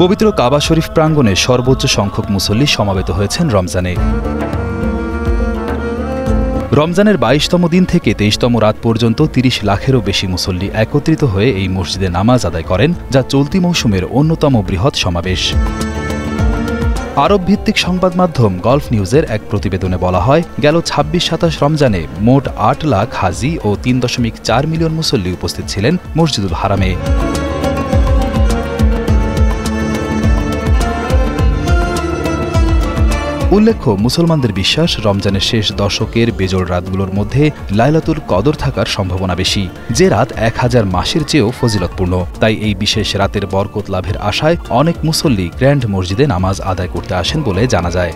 পবিত্র কাবা শরীফ প্রাঙ্গণে সর্বোচ্চ সংখ্যক মুসল্লি সমাবেত হয়েছেন রমজানে। রমজানের ২২তম দিন থেকে ২৩তম রাত পর্যন্ত ৩০ লাখেরও বেশি মুসল্লি একত্রিত হয়ে এই মসজিদে নামাজ আদায় করেন, যা চলতি মৌসুমের অন্যতম বৃহৎ সমাবেশ। আরব ভিত্তিক সংবাদ মাধ্যম গলফ নিউজের এক প্রতিবেদনে বলা হয়, গেল ২৬-২৭ রমজানে মোট ৮ লাখ হাজি ও ৩.৪ মিলিয়ন মুসল্লি উপস্থিত ছিলেন মসজিদুল হারামে। উল্লেখ্য, মুসলমানদের বিশ্বাস, রমজানের শেষ দশকের বেজোড় রাতগুলোর মধ্যে লাইলাতুল কদর থাকার সম্ভাবনা বেশি, যে রাত ১০০০ মাসের চেয়েও ফজিলতপূর্ণ। তাই এই বিশেষ রাতের বরকত লাভের আশায় অনেক মুসল্লি গ্র্যান্ড মসজিদে নামাজ আদায় করতে আসেন বলে জানা যায়।